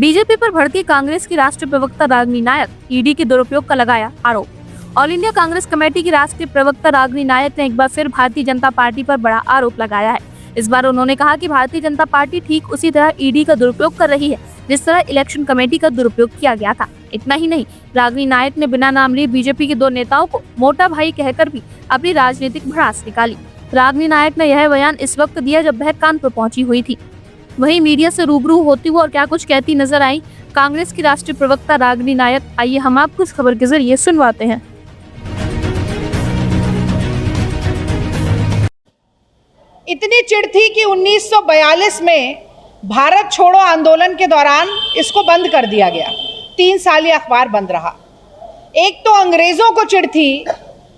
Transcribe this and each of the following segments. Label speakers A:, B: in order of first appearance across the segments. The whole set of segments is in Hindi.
A: बीजेपी पर भड़की कांग्रेस की राष्ट्रीय प्रवक्ता रागिनी नायक, ईडी के दुरुपयोग का लगाया आरोप। ऑल इंडिया कांग्रेस कमेटी की राष्ट्रीय प्रवक्ता रागिनी नायक ने एक बार फिर भारतीय जनता पार्टी पर बड़ा आरोप लगाया है। इस बार उन्होंने कहा कि भारतीय जनता पार्टी ठीक उसी तरह ईडी का दुरुपयोग कर रही है जिस तरह इलेक्शन कमेटी का दुरुपयोग किया गया था। इतना ही नहीं, रागिनी नायक ने बिना नाम लिए बीजेपी के 2 नेताओं को मोटा भाई कहकर भी अपनी राजनीतिक भड़ास निकाली। रागिनी नायक ने यह बयान इस वक्त दिया जब वह कानपुर पहुंची हुई थी। वहीं मीडिया से रूबरू होती हुई और क्या कुछ कहती नजर आई कांग्रेस की राष्ट्रीय प्रवक्ता रागिनी नायक, आइए हम आपको इस खबर के जरिए सुनवाते हैं।
B: इतनी चिढ़ थी कि 1942 में भारत छोड़ो आंदोलन के दौरान इसको बंद कर दिया गया। 3 साल ये अखबार बंद रहा। एक तो अंग्रेजों को चिढ़ थी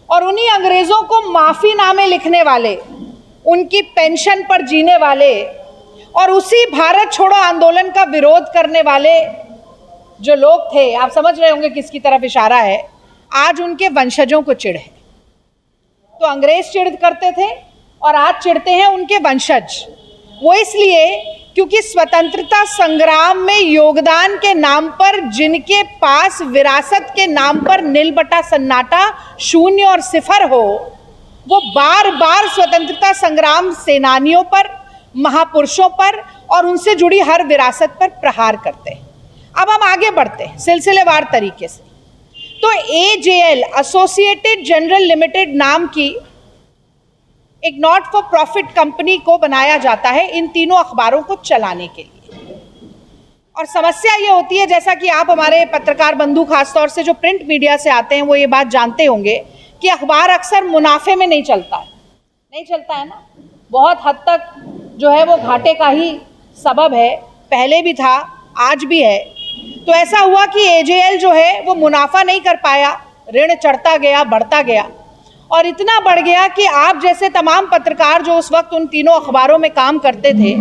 B: और उन्हीं अंग्रेजों को माफीनामे लिखने वाले, उनकी पेंशन पर जीने वाले और उसी भारत छोड़ो आंदोलन का विरोध करने वाले जो लोग थे, आप समझ रहे होंगे किसकी तरफ इशारा है, आज उनके वंशजों को चिढ़ है। तो अंग्रेज चिढ़ करते थे और आज चिढ़ते हैं उनके वंशज। वो इसलिए क्योंकि स्वतंत्रता संग्राम में योगदान के नाम पर जिनके पास विरासत के नाम पर नील बटा सन्नाटा, शून्य और सिफर हो, वो बार बार स्वतंत्रता संग्राम सेनानियों पर, महापुरुषों पर और उनसे जुड़ी हर विरासत पर प्रहार करते हैं। अब हम आगे बढ़ते हैं सिलसिलेवार तरीके से। तो AJL, एसोसिएटेड जनरल लिमिटेड नाम की एक नॉट फॉर प्रॉफिट कंपनी को बनाया जाता है इन तीनों अखबारों को चलाने के लिए। और समस्या ये होती है, जैसा कि आप हमारे पत्रकार बंधु खासतौर से जो प्रिंट मीडिया से आते हैं वो ये बात जानते होंगे कि अखबार अक्सर मुनाफे में नहीं चलता है ना, बहुत हद तक जो है वो घाटे का ही सबब है। पहले भी था, आज भी है। तो ऐसा हुआ कि AJL जो है वो मुनाफा नहीं कर पाया, ऋण चढ़ता गया, बढ़ता गया और इतना बढ़ गया कि आप जैसे तमाम पत्रकार जो उस वक्त उन तीनों अखबारों में काम करते थे,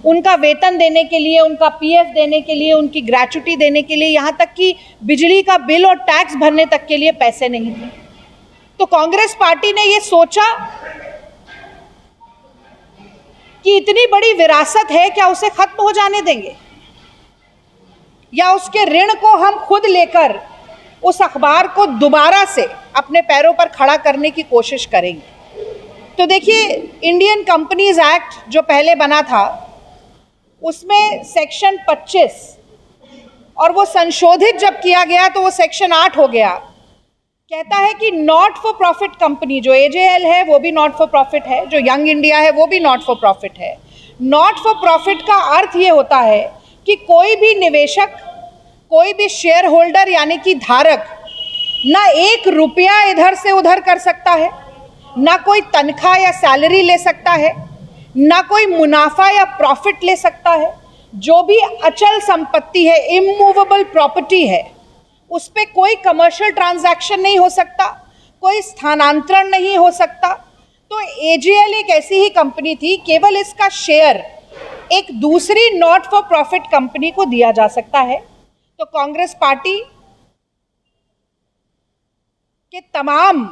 B: उनका वेतन देने के लिए, उनका PF देने के लिए, उनकी ग्रेच्युटी देने के लिए, यहाँ तक कि बिजली का बिल और टैक्स भरने तक के लिए पैसे नहीं थे। तो कांग्रेस पार्टी ने ये सोचा कि इतनी बड़ी विरासत है, क्या उसे खत्म हो जाने देंगे या उसके ऋण को हम खुद लेकर उस अखबार को दोबारा से अपने पैरों पर खड़ा करने की कोशिश करेंगे। तो देखिए, इंडियन कंपनीज एक्ट जो पहले बना था उसमें सेक्शन 25 और वो संशोधित जब किया गया तो वो सेक्शन 8 हो गया। कहता है कि नॉट फॉर प्रॉफिट कंपनी, जो AJL है वो भी नॉट फॉर प्रॉफिट है, जो यंग इंडिया है वो भी नॉट फॉर प्रॉफिट है। नॉट फॉर प्रॉफिट का अर्थ ये होता है कि कोई भी निवेशक, कोई भी शेयर होल्डर यानी कि धारक ना 1 रुपया इधर से उधर कर सकता है, ना कोई तनख्वाह या सैलरी ले सकता है, ना कोई मुनाफा या प्रॉफिट ले सकता है। जो भी अचल संपत्ति है, इमूवेबल प्रॉपर्टी है, उस पर कोई कमर्शियल ट्रांजैक्शन नहीं हो सकता, कोई स्थानांतरण नहीं हो सकता। तो AJL एक ऐसी ही कंपनी थी, केवल इसका शेयर एक दूसरी नॉट फॉर प्रॉफिट कंपनी को दिया जा सकता है। तो कांग्रेस पार्टी के तमाम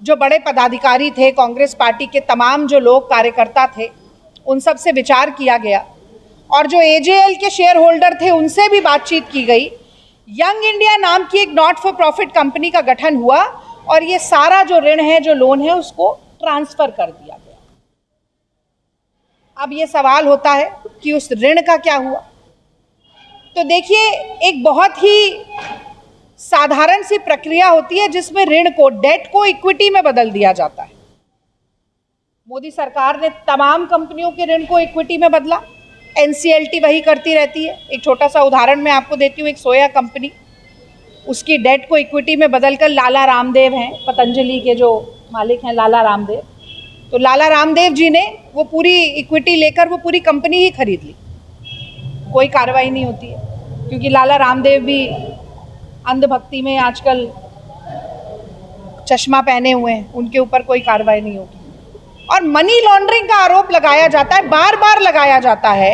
B: जो बड़े पदाधिकारी थे, कांग्रेस पार्टी के तमाम जो लोग कार्यकर्ता थे, उन सब से विचार किया गया और जो AJL के शेयर होल्डर थे उनसे भी बातचीत की गई। यंग इंडिया नाम की एक नॉट फॉर प्रॉफिट कंपनी का गठन हुआ और ये सारा जो ऋण है, जो लोन है, उसको ट्रांसफर कर दिया गया। अब ये सवाल होता है कि उस ऋण का क्या हुआ। तो देखिए, एक बहुत ही साधारण सी प्रक्रिया होती है जिसमें ऋण को, डेट को इक्विटी में बदल दिया जाता है। मोदी सरकार ने तमाम कंपनियों के ऋण को इक्विटी में बदला। NCLT वही करती रहती है। एक छोटा सा उदाहरण मैं आपको देती हूँ। एक सोया कंपनी, उसकी डेट को इक्विटी में बदलकर लाला रामदेव हैं, पतंजलि के जो मालिक हैं लाला रामदेव, तो लाला रामदेव जी ने वो पूरी इक्विटी लेकर वो पूरी कंपनी ही खरीद ली। कोई कार्रवाई नहीं होती है क्योंकि लाला रामदेव भी अंधभक्ति में आजकल चश्मा पहने हुए हैं, उनके ऊपर कोई कार्रवाई नहीं होगी। और मनी लॉन्ड्रिंग का आरोप लगाया जाता है, बार बार लगाया जाता है,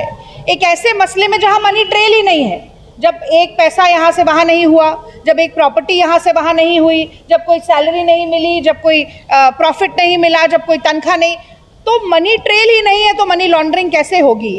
B: एक ऐसे मसले में जहां मनी ट्रेल ही नहीं है। जब एक पैसा यहाँ से वहाँ नहीं हुआ, जब एक प्रॉपर्टी यहाँ से वहाँ नहीं हुई, जब कोई सैलरी नहीं मिली, जब कोई प्रॉफिट नहीं मिला, जब कोई तनख्वाह नहीं, तो मनी ट्रेल ही नहीं है तो मनी लॉन्ड्रिंग कैसे होगी।